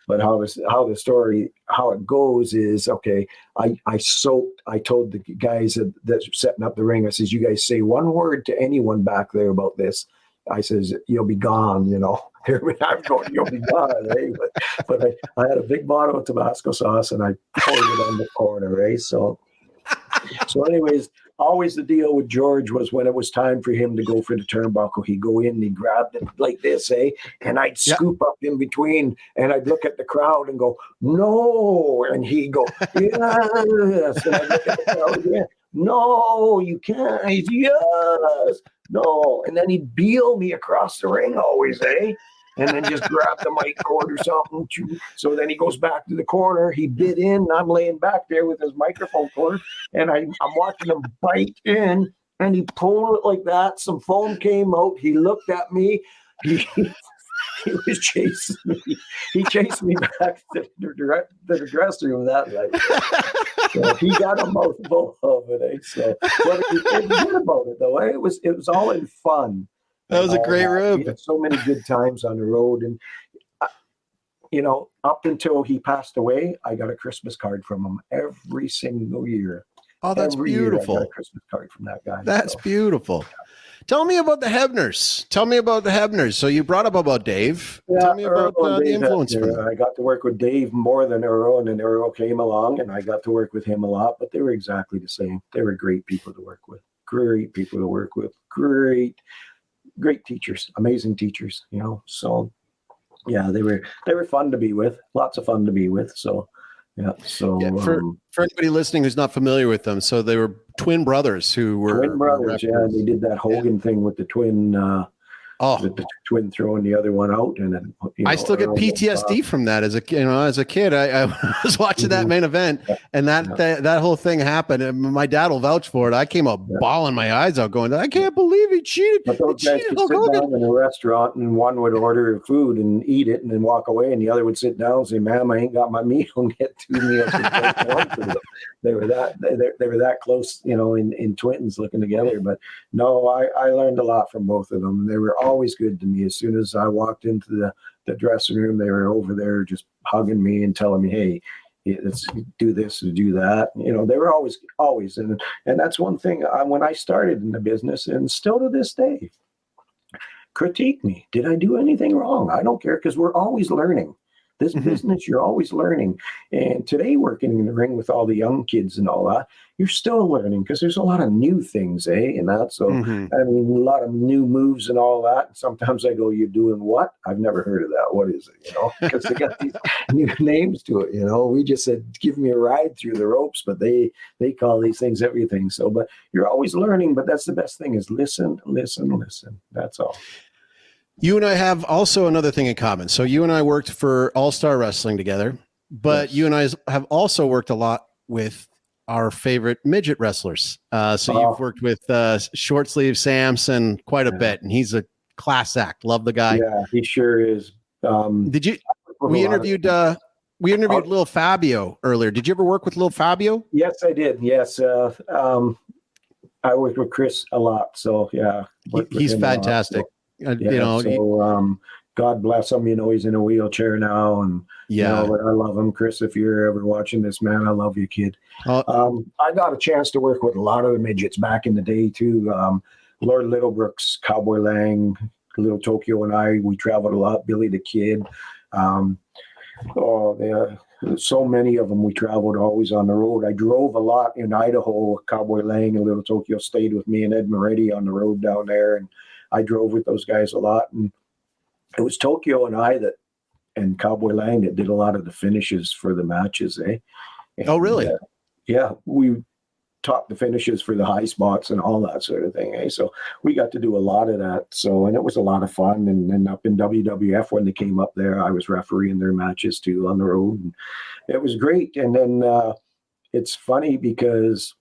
But how it goes is, okay, I told the guys that setting up the ring, I says, you guys say one word to anyone back there about this. I says, you'll be gone, I'm going, you'll be gone, eh? But I had a big bottle of Tabasco sauce and I poured it on the corner, eh? So anyways, always the deal with George was when it was time for him to go for the turnbuckle, he'd go in and he grabbed it like this, eh? And I'd scoop up in between and I'd look at the crowd and go, no. And he'd go, yes. And I'd look at the crowd again. No, you can't. Yes. No. And then he'd beel me across the ring always, eh? And then just grab the mic cord or something. So then he goes back to the corner. He bit in. And I'm laying back there with his microphone cord. And I'm watching him bite in. And he pulled it like that. Some foam came out. He looked at me. He was chasing me. He chased me back to the dressing room that night. So he got a mouthful of it. Eh? So, but it was good about it, though. Eh? It was all in fun. That was a great room. We had so many good times on the road. And, up until he passed away, I got a Christmas card from him every single year. Oh, that's beautiful. I got a Christmas card from that guy. That's beautiful. Tell me about the Hebners. So you brought up about Dave. Yeah, Tell me about the influence for them. I got to work with Dave more than Earl, and then Earl came along, and I got to work with him a lot, but they were exactly the same. They were great people to work with. great people to work with, great teachers, amazing teachers, you know. So yeah, they were fun to be with, lots of fun to be with. So yeah. So yeah, for anybody listening who's not familiar with them, so they were twin brothers who were twin brothers. Yeah, they did that Hogan thing with the twin. The twin throwing the other one out, and then I still get PTSD from that as a kid. I was watching that main event, and that whole thing happened. And my dad will vouch for it. I came up bawling my eyes out, going, "I can't believe he cheated." But those guys could sit down in a restaurant, and one would order food and eat it, and then walk away, and the other would sit down and say, "Ma'am, I ain't got my meal," and get 2 meals. They were that close, you know, in twins looking together. But no, I learned a lot from both of them. They were always good to me. As soon as I walked into the dressing room, they were over there just hugging me and telling me, "Hey, let's do this and do that." You know, they were always, and that's one thing. When I started in the business, and still to this day, critique me. Did I do anything wrong? I don't care, because we're always learning. This business, you're always learning. And today, working in the ring with all the young kids and all that, you're still learning, because there's a lot of new things, and that. So, I mean, a lot of new moves and all that. Sometimes I go, "You're doing what? I've never heard of that. What is it?" You know, because they got these new names to it. You know, we just said, "Give me a ride through the ropes," but they call these things everything. So, but you're always learning. But that's the best thing, is listen. That's all. You and I have also another thing in common. So you and I worked for All Star Wrestling together, but you and I have also worked a lot with our favorite midget wrestlers. So you've worked with Short Sleeve Samson quite a bit, and he's a class act. Love the guy. Yeah, he sure is. Did you? We interviewed Lil Fabio earlier. Did you ever work with Lil Fabio? Yes, I did. Yes, I worked with Chris a lot. So yeah, he's fantastic. God bless him. You know, he's in a wheelchair now, and you know, but I love him. Chris, if you're ever watching this, man, I love you, kid. I got a chance to work with a lot of the midgets back in the day too. Lord Littlebrooks, Cowboy Lang, Little Tokyo, and we traveled a lot. Billy the Kid. So many of them. We traveled always on the road. I drove a lot in Idaho. Cowboy Lang and Little Tokyo stayed with me and Ed Moretti on the road down there, and I drove with those guys a lot. And it was Tokyo and Cowboy Lang that did a lot of the finishes for the matches, And, really? Yeah, we taught the finishes for the high spots and all that sort of thing, So we got to do a lot of that. So, and it was a lot of fun. And then up in WWF, when they came up there, I was refereeing their matches too on the road. And it was great. And then it's funny, because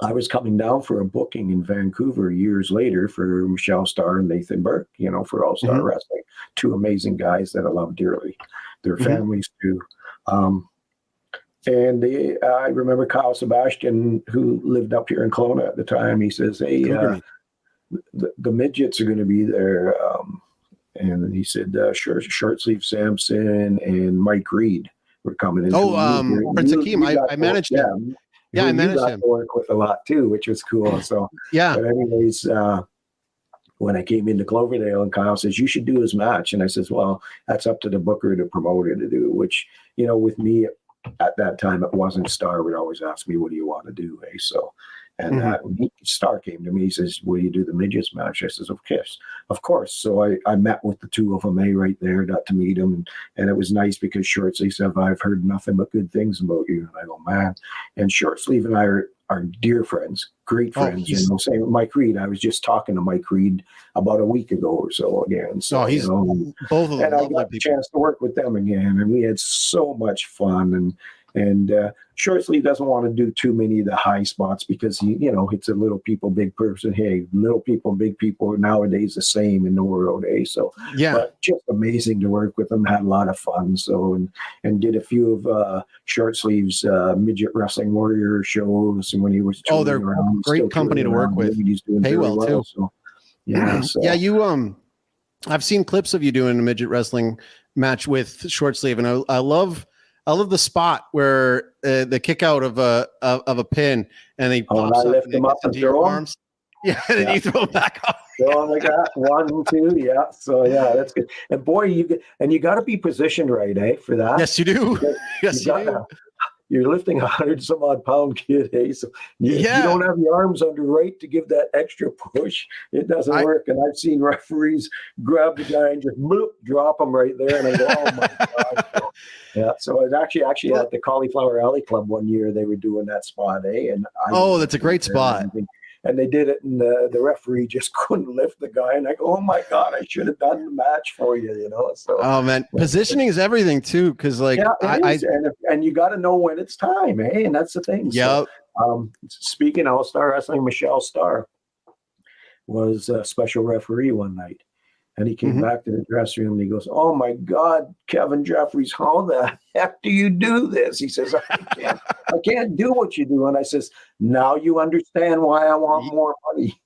I was coming down for a booking in Vancouver years later for Michelle Starr and Nathan Burke, you know, for All Star Wrestling. 2 amazing guys that I love dearly. Their families too. And I remember Kyle Sebastian, who lived up here in Kelowna at the time. He says, "Hey, the midgets are going to be there." And he said, Short Sleeve Samson and Mike Reed were coming in. Prince Akeem. I managed him. Yeah, I managed him. To work with a lot too, which was cool. So yeah. But anyways, when I came into Cloverdale, and Kyle says, "You should do his match," and I says, "Well, that's up to the booker, the promoter to do." Which, you know, with me at that time, it wasn't Star would always ask me, "What do you want to do?" So, and Star came to me. He says, "Will you do the midgets match?" I says, "Of course." So I met with the 2 of them, right there, got to meet them, and it was nice, because Short Sleeve said, "I've heard nothing but good things about you." And I go, "Man," and Short Sleeve and I are dear friends, great friends. You know, same with Mike Reed. I was just talking to Mike Reed about a week ago or so again. So he's both of them. And I got a chance to work with them again, and we had so much fun. And Short Sleeve doesn't want to do too many of the high spots, because you know, it's a little people, big person. Hey, little people, big people are nowadays the same in the world, So yeah, but just amazing to work with them. Had a lot of fun. So and did a few of Short Sleeve's midget wrestling warrior shows, and when he was they're around, great company to work with. He's doing pay well too. So, yeah, yeah. You I've seen clips of you doing a midget wrestling match with Short Sleeve, and I love the spot where the kick out of a pin, and they pops up, lift them up into your arms. Yeah, and then you throw them back up. Oh my God, 1, 2, yeah. So yeah, that's good. And boy, you got to be positioned right, for that. Yes, you do. Yes, you do. you're lifting 100 some odd pound kid, hey? So you don't have your arms under right to give that extra push. It doesn't work. And I've seen referees grab the guy and just bloop, drop him right there. And I go, oh my God. So, yeah. So it actually at the Cauliflower Alley Club one year, they were doing that spot, And that's a great spot. And they did it, and the referee just couldn't lift the guy. And I go, oh my God, I should have done the match for you, So, oh man, positioning is everything too, because like and you got to know when it's time, And that's the thing. Yep. So, speaking of All-Star Wrestling, Michelle Starr was a special referee one night. And he came back to the dressing room and he goes, oh my God, Kevin Jefferies, how the heck do you do this? He says, I can't do what you do. And I says, now you understand why I want more money.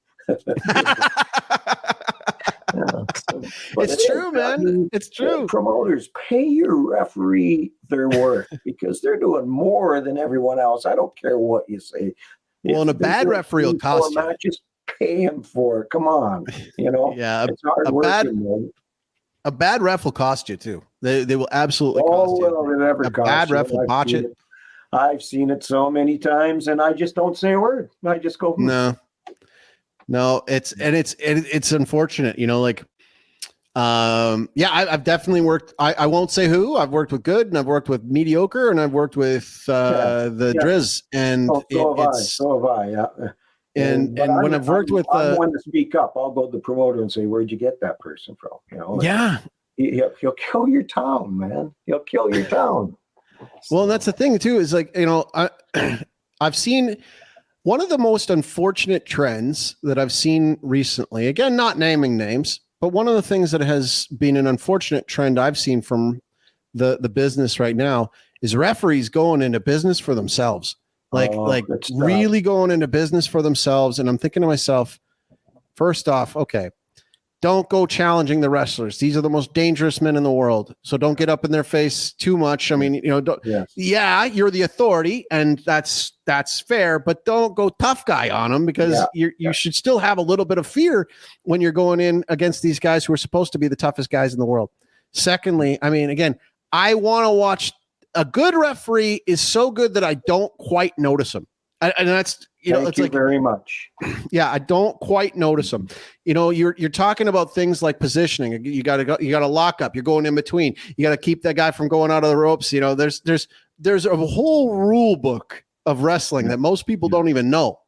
It's true, man. It's true. Promoters, pay your referee their worth because they're doing more than everyone else. I don't care what you say. Well, and a bad referee will cost you. Matches, pay him for it. Come on, Yeah, it's hard working. A bad ref will cost you too. They will absolutely cost you. A bad ref will botch it. I've seen it so many times, and I just don't say a word. I just go, No, it's unfortunate, I've definitely worked. I won't say who. I've worked with good, and I've worked with mediocre, and I've worked with the Driz, and so have I. Yeah. And when I've worked with, I'm one to speak up. I'll go to the promoter and say, "Where'd you get that person from?" He'll kill your town, man. He'll kill your town. Well, and that's the thing too. Is like I've seen one of the most unfortunate trends that I've seen recently. Again, not naming names, but one of the things that has been an unfortunate trend I've seen from the business right now is referees going into business for themselves. Really going into business for themselves. And I'm thinking to myself, first off, okay, don't go challenging the wrestlers. These are the most dangerous men in the world. So don't get up in their face too much. I mean, you're the authority and that's fair, but don't go tough guy on them because you should still have a little bit of fear when you're going in against these guys who are supposed to be the toughest guys in the world. Secondly, I mean, again, I want to watch. A good referee is so good that I don't quite notice him. And that's, Thank you very much. Yeah, I don't quite notice them. You're talking about things like positioning. You got to lock up. You're going in between. You got to keep that guy from going out of the ropes. There's a whole rule book of wrestling that most people don't even know.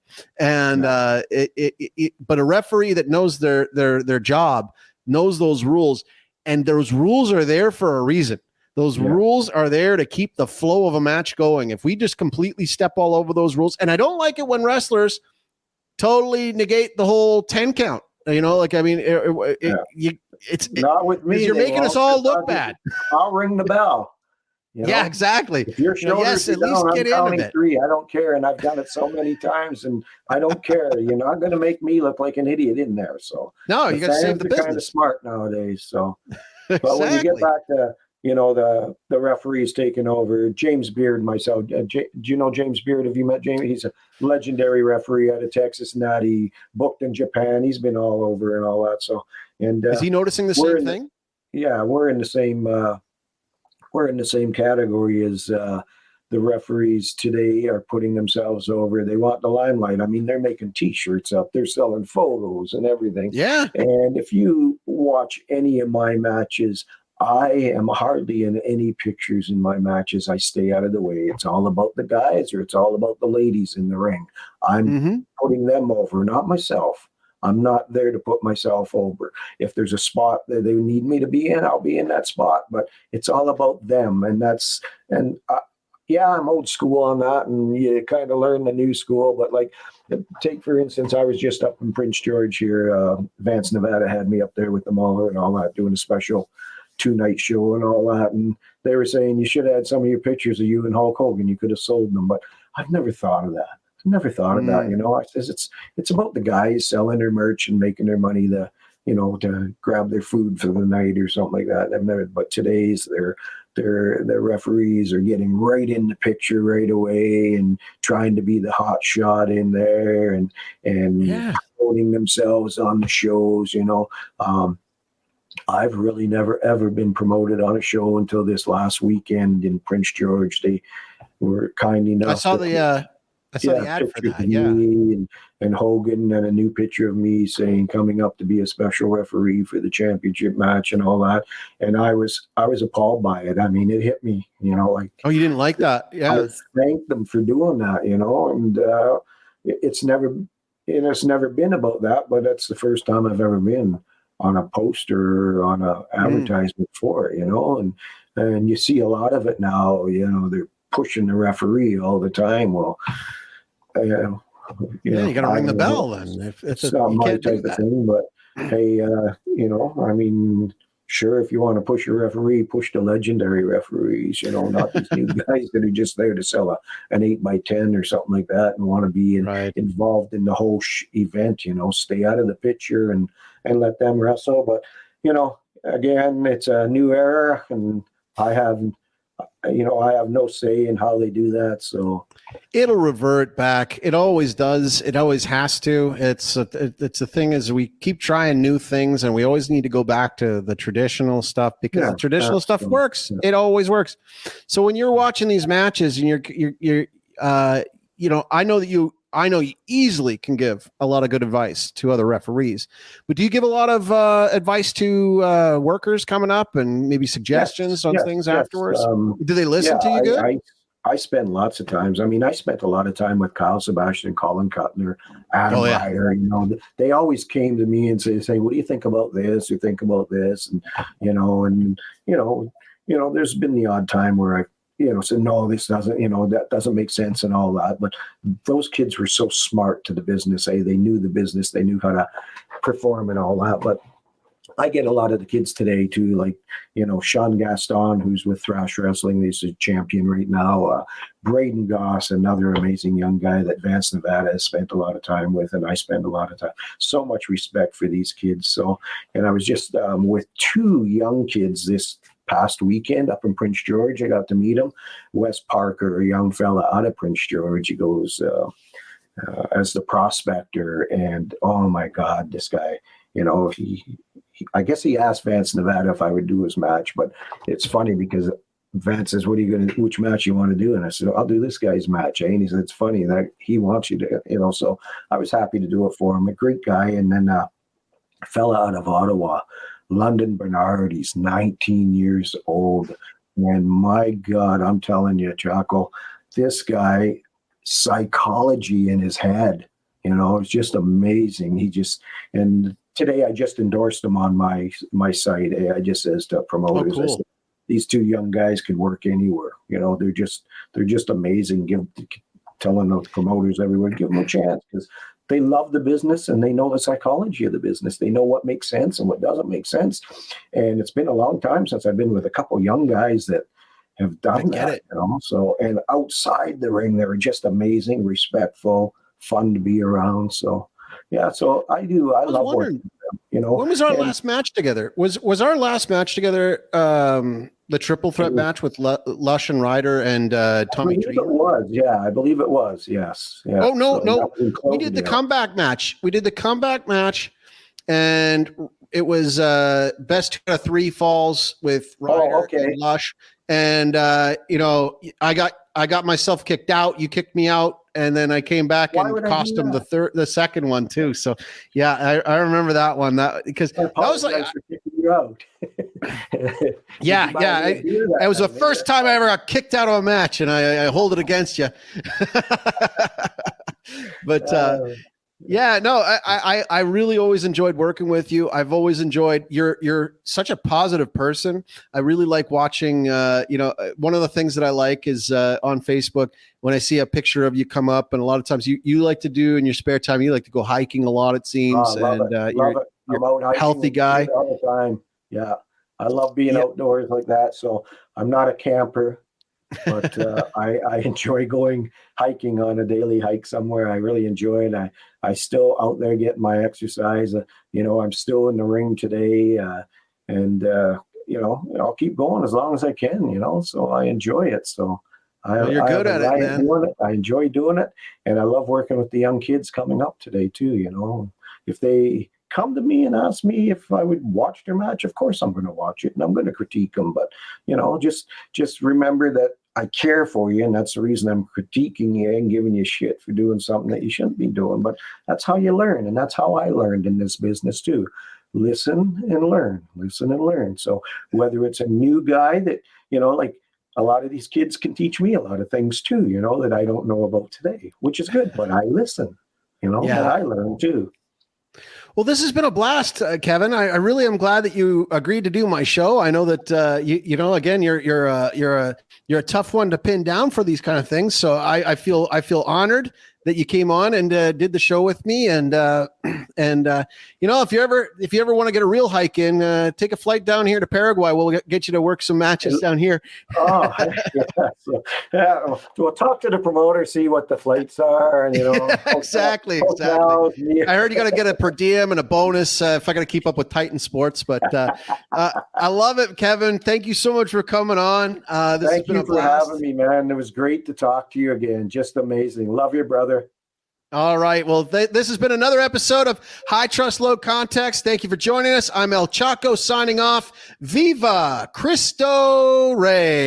And but a referee that knows their job knows those rules, and those rules are there for a reason. Those rules are there to keep the flow of a match going. If we just completely step all over those rules, and I don't like it when wrestlers totally negate the whole 10 count. It's not with me. You're making us all look bad. I'll ring the bell. Yeah, exactly. If your shoulders at least get counting into it. 3. I don't care, and I've done it so many times, and I don't care. You're not going to make me look like an idiot in there. So no, you got to save the business. Kind of smart nowadays. So, exactly. But when you get back to the referees taking over, James Beard, myself. Do you know James Beard? Have you met James? He's a legendary referee out of Texas, Natty, booked in Japan. He's been all over and all that. So, and is he noticing the same thing? We're in the same category as the referees today are putting themselves over. They want the limelight. I mean, they're making T-shirts up. They're selling photos and everything. Yeah. And if you watch any of my matches, I am hardly in any pictures in my matches. I stay out of the way. It's all about the guys or it's all about the ladies in the ring. I'm putting them over, not myself. I'm not there to put myself over. If there's a spot that they need me to be in, I'll be in that spot. But it's all about them. And I'm old school on that. And you kind of learn the new school. But like, take, for instance, I was just up in Prince George here. Vance, Nevada had me up there with the Mauler and all that, doing a special 2-night show and all that, and they were saying you should have had some of your pictures of you and Hulk Hogan. You could have sold them, but I've never thought of that. I says it's about the guys selling their merch and making their money to grab their food for the night or something like that. But today's their referees are getting right in the picture right away and trying to be the hot shot in there and promoting themselves on the shows. I've really never, ever been promoted on a show until this last weekend in Prince George. were kind enough. I saw the ad for pictures that. of me and Hogan, and a new picture of me saying coming up to be a special referee for the championship match and all that. And I was appalled by it. I mean, it hit me, like, Oh, you didn't like that? Yeah. I thanked them for doing that, and it's never been about that, but that's the first time I've ever been on a poster or on a advertisement for it, and you see a lot of it now, they're pushing the referee all the time. Well, you got to ring the bell then. If it's not my type of thing, but hey, I mean, sure, if you want to push a referee, push the legendary referees, not these new guys that are just there to sell an 8x10 or something like that and want to be involved in the whole event, stay out of the picture and let them wrestle. But, again, it's a new era, and I have no say in how they do that. So it'll revert back. It always does. It always has to. It's a thing is we keep trying new things, and we always need to go back to the traditional stuff because the traditional stuff works. Yeah. It always works. So when you're watching these matches and you're I know you easily can give a lot of good advice to other referees, but do you give a lot of advice to workers coming up and maybe suggestions on things afterwards? Do they listen to you good? I spend lots of times. I mean, I spent a lot of time with Kyle Sebastian, Colin Cutner, Adam Ryder. They always came to me and say, what do you think about this? You think about this? And, there's been the odd time where I said, no, this doesn't, that doesn't make sense and all that. But those kids were so smart to the business. They knew the business. They knew how to perform and all that. But I get a lot of the kids today too, like, Sean Gaston, who's with Thrash Wrestling. He's a champion right now. Braden Goss, another amazing young guy that Vance Nevada has spent a lot of time with, and I spend a lot of time. So much respect for these kids. So, and I was just with two young kids this past weekend up in Prince George. I got to meet him. Wes Parker, a young fella out of Prince George. He goes as the prospector, and oh my God, this guy, I guess he asked Vance Nevada if I would do his match, but it's funny because Vance says, which match you want to do? And I said, I'll do this guy's match. And he said, it's funny that he wants you to, so I was happy to do it for him. A great guy. And then a fella out of Ottawa, London Bernard, he's 19 years old. And my God, I'm telling you, Chaco, this guy, psychology in his head, it's just amazing. And today I just endorsed him on my site. I just says to promoters, cool. I said, these two young guys could work anywhere. They're just amazing. Telling those promoters everywhere, give them a chance because they love the business and they know the psychology of the business. They know what makes sense and what doesn't make sense. And it's been a long time since I've been with a couple young guys that have done that. So, and outside the ring, they were just amazing, respectful, fun to be around. So, yeah. So I love working with them. When was our last match together? Was our last match together the triple threat match with Lush and Ryder and Tommy Dreamer? It was, yeah. I believe it was, yes. Yeah. Oh, no. We did the comeback match. And it was best 2 out of 3 falls with Ryder and Lush. And I got myself kicked out. You kicked me out, and then I came back and cost him the second one too. So yeah, I remember that one. That because that was like you out. It was the first time I ever got kicked out of a match, and I hold it against you. But I really always enjoyed working with you. I've always enjoyed you're such a positive person. I really like watching, one of the things that I like is on Facebook, when I see a picture of you come up, and a lot of times you like to do in your spare time, you like to go hiking a lot, it seems. You're a healthy guy. All the time. Yeah. I love being outdoors like that. So I'm not a camper, but I enjoy going hiking on a daily hike somewhere. I really enjoy it. I still out there getting my exercise. I'm still in the ring today, and I'll keep going as long as I can. So I enjoy it. So you're good at it, man. I enjoy doing it, and I love working with the young kids coming up today too. If they come to me and ask me if I would watch their match, of course I'm going to watch it and I'm going to critique them. But just remember that I care for you, and that's the reason I'm critiquing you and giving you shit for doing something that you shouldn't be doing. But that's how you learn, and that's how I learned in this business too. Listen and learn, listen and learn. So whether it's a new guy that, like a lot of these kids can teach me a lot of things too, that I don't know about today, which is good, but I listen, and I learn too. Well, this has been a blast, Kevin. I really am glad that you agreed to do my show. I know that again, you're a tough one to pin down for these kind of things. So I feel honored that you came on and did the show with me. And if you ever want to get a real hike in, take a flight down here to Paraguay. We'll get you to work some matches down here. Oh, yeah. So, we'll talk to the promoter, see what the flights are, and exactly. I heard you got to get a per diem and a bonus if I got to keep up with Titan Sports. But I love it, Kevin. Thank you so much for coming on. Thank you for having me, man. It was great to talk to you again. Just amazing. Love you, brother. All right. Well, this has been another episode of High Trust, Low Context. Thank you for joining us. I'm El Chaco signing off. Viva Cristo Rey.